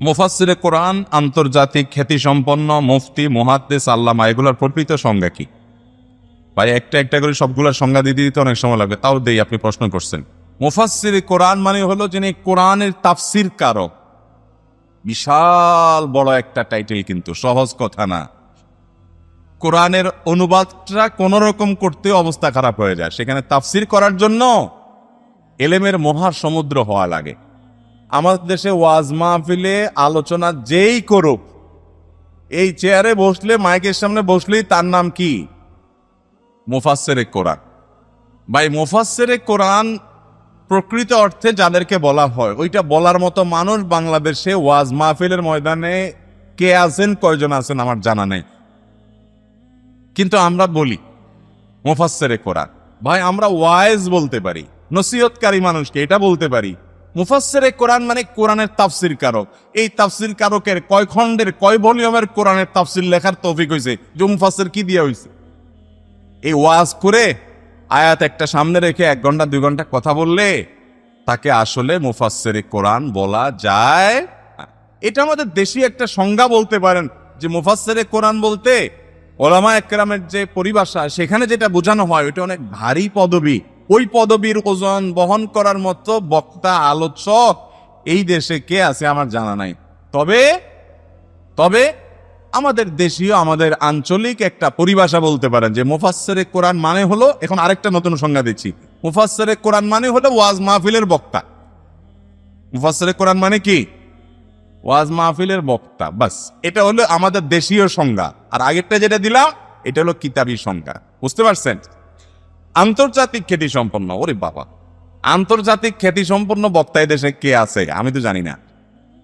মুফাসসিরে কোরআন, আন্তর্জাতিক খ্যাতিসম্পন্ন মুফতি, মুহাদ্দিস, আল্লামা, এগুলোর প্রকৃত সংজ্ঞা কি? ভাই একটা একটা করে সবগুলোর সংজ্ঞা দিতে অনেক সময় লাগবে, তাও দেই, আপনি প্রশ্ন করছেন। মুফাসসিরে কোরআন মানে হলো যিনি কোরআনের তাফসির কারক। বিশাল বড় একটা টাইটেল, কিন্তু সহজ কথা না। কোরআনের অনুবাদটা কোন রকম করতে অবস্থা খারাপ হয়ে যায়, সেখানে তাফসির করার জন্য এলেমের মহাসমুদ্র হওয়া লাগে। আমাদের দেশে ওয়াজ মাহফিলে আলোচনা যেই করুক, এই চেয়ারে বসলে, মাইকের সামনে বসলেই তার নাম কি? মুফাসসিরে কোরআন। ভাই মুফাসসিরে কোরআন প্রকৃত অর্থে যাদেরকে বলা হয়, ওইটা বলার মতো মানুষ বাংলাদেশে ওয়াজ মাহফিলের ময়দানে কে আছেন, কয়জন আছেন আমার জানা নেই। কিন্তু আমরা বলি মুফাসসিরে কোরআন। ভাই আমরা ওয়াইজ বলতে পারি, নসিহতকারী মানুষকে এটা বলতে পারি। মুফাসসিরে কোরআন মানে কোরআনের তাফসির কারক। এই তাফসির কারকের কয় খণ্ডের, কয় ভলিউমের কোরআনের তাফসির লেখার তৌফিক হয়েছে? যে মুফাসসির কি দিয়া হয়েছে? এই ওয়াজ করে আয়াত একটা সামনে রেখে 1 ঘন্টা 2 ঘন্টা কথা বললে তাকে আসলে মুফাসসিরে কোরআন বলা যায়? এটা আমাদের দেশি একটা সংজ্ঞা বলতে পারেন, যে মুফাসসিরে কোরআন বলতে উলামায়ে কেরামের যে পরিভাষা, সেখানে যেটা বোঝানো হয় ওইটা অনেক ভারী পদবী। ওই পদবীর ওজন বহন করার মতো বক্তা, আলোচক এই দেশে কে আছে আমার জানা নাই। তবে আমাদের দেশীয়, আমাদের আঞ্চলিক একটা পরিভাষা বলতে পারেন যে মুফাসসিরে কোরআন মানে হলো, এখন আরেকটা নতুন সংজ্ঞা দিচ্ছি, মুফাসসিরে কোরআন মানে হলো ওয়াজ মাহফিলের বক্তা। মুফাসসিরে কোরআন মানে কি? ওয়াজ মাহফিলের বক্তা, বাস। এটা হলো আমাদের দেশীয় সংজ্ঞা। আর আগেরটা যেটা দিলাম এটা হলো কিতাবী সংজ্ঞা। বুঝতে পারছেন? আন্তর্জাতিক খ্যাতি সম্পন্ন, ওরে বাবা, আন্তর্জাতিক খ্যাতি সম্পন্ন বক্তা দেশে কে আছে আমি তো জানি না।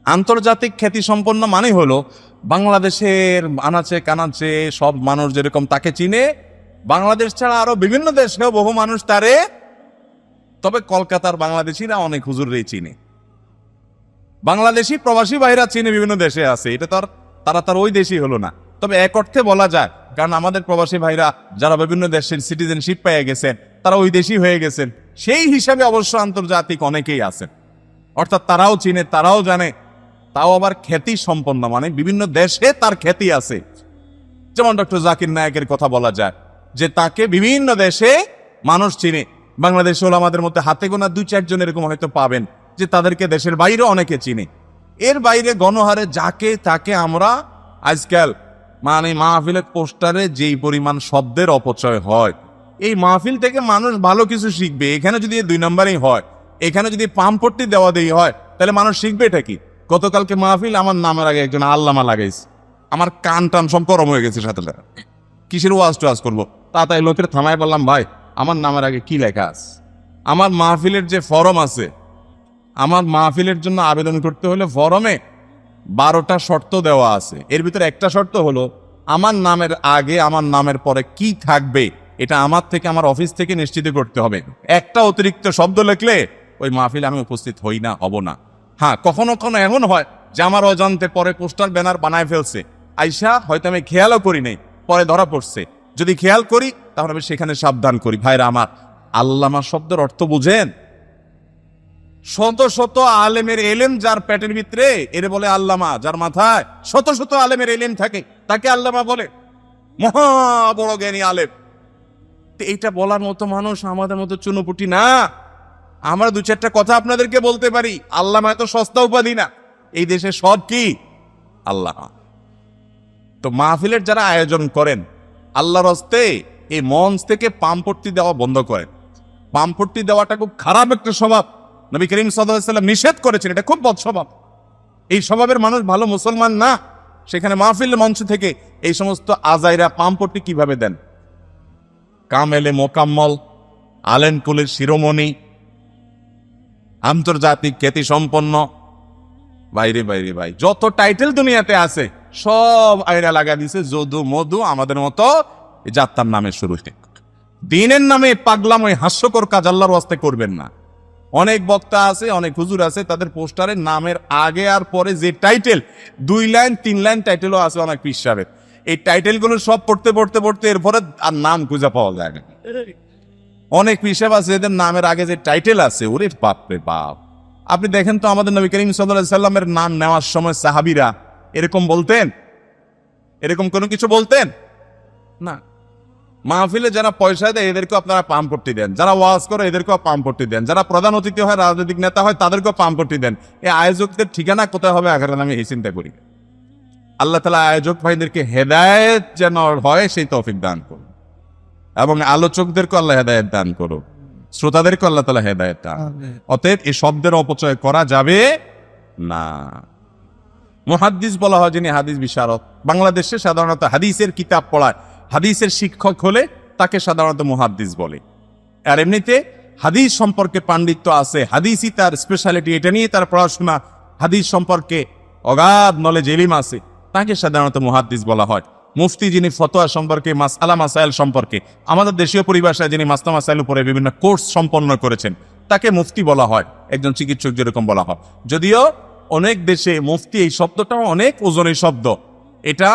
আন্তর্জাতিক খ্যাতি সম্পন্ন মানে হলো বাংলাদেশের আনাচে কানাচে সব মানুষ যেরকম তাকে চিনে, বাংলাদেশ ছাড়া আরো বিভিন্ন দেশেও বহু মানুষ তারে, তবে কলকাতার বাংলাদেশিরা অনেক হুজুরই চিনে। বাংলাদেশি প্রবাসী ভাইরা চীনে বিভিন্ন দেশে আছে, এটা তারা ওই দেশই হলো না। তবে এক অর্থে বলা যায়, কারণ আমাদের প্রবাসী ভাইরা যারা বিভিন্ন দেশের সিটিজেনশিপ পেয়ে গেছেন, তারা ওই দেশই হয়ে গেছেন। সেই হিসাবে অবশ্য আন্তর্জাতিক অনেকেই আছেন, অর্থাৎ তারাও চিনে, তারাও জানে, তাও আবার খ্যাতি সম্পন্ন, মানে বিভিন্ন দেশে তার খ্যাতি আছে। যেমন ডক্টর জাকির নায়েকের কথা বলা যায়, যে তাকে বিভিন্ন দেশে মানুষ চিনে। বাংলাদেশে হলো আমাদের মধ্যে হাতে গোনা 2-4 জন এরকম হয়তো পাবেন, যে তাদেরকে দেশের বাইরে অনেকে চিনে। এর বাইরে গণহারে যাকে তাকে আমরা আজকাল, মানে মাহফিলের পোস্টারে যেই পরিমাণ শব্দের অপচয় হয়, এই মাহফিল থেকে মানুষ ভালো কিছু শিখবে। এখানে যদি 2 নম্বরই হয়, এখানে যদি পাম্পট্টি দেওয়া দেই হয়, তাহলে মানুষ শিখবে এটা কি? গতকালকে মাহফিল, আমার নামের আগে একজন আল্লামা লাগাইছে, আমার কান টান সব গরম হয়ে গেছে। সাথে কিসের ওয়াজ টোয়াজ করবো? তাই লোকের থামায় বললাম, ভাই আমার নামের আগে কি লেখা আছে? আমার মাহফিলের যে ফরম আছে, আমার মাহফিলের জন্য আবেদন করতে হলে ফরমে 12টা শর্ত দেওয়া আছে। এর ভিতরে একটা শর্ত হলো আমার নামের আগে, আমার নামের পরে কি থাকবে এটা আমার থেকে, আমার অফিস থেকে নিশ্চিত করতে হবে। একটা অতিরিক্ত শব্দ লিখলে ওই মাহফিলে আমি উপস্থিত হই না, হব না। হ্যাঁ, কখনো কখনো এমন হয় যে আমার অজান্তে পরে পোস্টার ব্যানার বানায় ফেলছে, আইসা হয়তো আমি খেয়ালও করি নাই, পরে ধরা পড়ছে। যদি খেয়াল করি তাহলে আমি সেখানে সাবধান করি। ভাইরা আমার, আল্লামা শব্দের অর্থ বুঝেন? শত শত আলেমের এলেম যার পেটের ভিতরে, এর বলে আল্লামা। যার মাথায় শত শত আলেমের এলেম থাকে তাকে আল্লামা বলে, মহা বড় জ্ঞানী আলেম। এইটা বলার মতো মানুষ আমাদের মতো চুনোপুটি না। আমরা 2-4টা কথা আপনাদেরকে বলতে পারি। আল্লামা এত সস্তা উপাধি না, এই দেশে সব কি আল্লামা। তো মাহফিলের যারা আয়োজন করেন, আল্লাহর হস্তে এই মঞ্চ থেকে পাম্পট্টি দেওয়া বন্ধ করেন। পাম্পট্টি দেওয়াটা খুব খারাপ একটা স্বভাব। নবী করিম সাল্লাল্লাহু আলাইহি ওয়াসাল্লাম নিষেধ করেছেন, এটা খুব বদ স্বভাব। এই স্বভাবের মানুষ ভালো মুসলমান না। সেখানে মাহফিল মঞ্চ থেকে এই সমস্ত আজাইরা পাম্পট্টি কিভাবে দেন? কামেলে মোকাম্মল, আলেম কুলের শিরোমণি, আন্তর্জাতিক খ্যাতি সম্পন্ন, বাইরে বাইরে ভাই যত টাইটেল দুনিয়াতে আছে সব আয়রা লাগা দিছে যদু মধু আমাদের মতো যাত্রার নামে শুরু। দিনের নামে পাগলাম, ওই হাস্যকর কাজ আল্লাহর ওয়াস্তে করবেন না। অনেক বক্তা আছে, অনেক হুজুর আছে, তাদের পোস্টারের নামের আগে আর পরে যে টাইটেল, 2 লাইন 3 লাইন টাইটেলও আছে অনেক পীর সাহেবের। এই টাইটেলগুলো সব পড়তে পড়তে পড়তে এরপরে আর নাম খুঁজে পাওয়া যায় না। অনেক পীর সাহেব আছে এদের নামের আগে যে টাইটেল আছে, ওরে বাপ রে বাপ, আপনি দেখেন তো আমাদের নবী করিম সাল্লাল্লাহু আলাইহি সাল্লামের নাম নেওয়ার সময় সাহাবীরা এরকম বলতেন, এরকম কোনো কিছু বলতেন না। মাহফিলে যারা পয়সা দেয় এদেরকেও আপনারা পাম্পট্টি দেন, যারা ওয়াজ করে এদেরকেও পাম্পট্টি দেন, যারা প্রধান অতিথি হয় রাজনৈতিক নেতা হয় তাদেরকেও পাম্পট্টি দেন। এই আয়োজকদের ঠিকানা কোথায় হবে আখেরাতে আমি এই চিন্তা করি। আল্লাহ তাআলা আয়োজক ভাইদেরকে হেদায়েত যেন হয় সেই তৌফিক দান করুন, এবং আলোচকদেরকে আল্লাহ হেদায়েত দান করুন, শ্রোতাদেরকে আল্লাহ তাআলা হেদায়েত দান। অতএব এই শব্দের অপচয় করা যাবে না। মুহাদ্দিস বলা হয় যিনি হাদিস বিশারদ। বাংলাদেশে সাধারণত হাদিসের কিতাব পড়ায়, হাদিসের শিক্ষক হলে তাকে সাধারণত মুহাদ্দিস বলে। আর এমনিতে হাদিস সম্পর্কে পাণ্ডিত্য আছে, হাদিসই তার স্পেশালিটি, এটা নিয়ে তার পড়াশোনা, হাদিস সম্পর্কে অগাধ নলেজ ইলম আছে, তাকে সাধারণত মুহাদ্দিস বলা হয়। মুফতি যিনি ফতোয়া সম্পর্কে, মাসআলা মাসাইল সম্পর্কে, আমাদের দেশীয় পরিভাষায় যিনি মাসলা মাসাইল উপরে বিভিন্ন কোর্স সম্পন্ন করেছেন তাকে মুফতি বলা হয়, একজন চিকিৎসক যেরকম বলা হয়। যদিও অনেক দেশে মুফতি এই শব্দটাও অনেক ওজনের শব্দ, এটা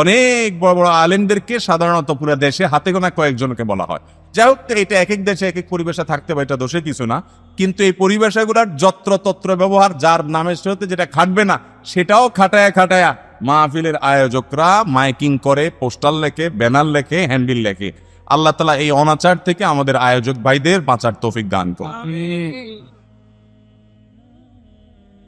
অনেক বড় বড় আলেমদেরকে সাধারণত পুরো দেশে হাতে গোনা কয়েকজনকে বলা হয়। যাই হোক, এটা এক এক দেশে এক এক পরিবেশে থাকতে পারে, এটা দোষে কিছু না। কিন্তু এই পরিবেশগুলোর যত্রতত্র ব্যবহার, যার নামের সাথে যেটা খাটবে না সেটাও খাটায়া খাটায়া মাহফিলের আয়োজকরা মাইকিং করে, পোস্টার লেখে, ব্যানার লেখে, হ্যান্ডবিল লেখে। আল্লাহ তাআলা এই অনাচার থেকে আমাদের আয়োজক ভাইদের বাঁচার তৌফিক দান করুন।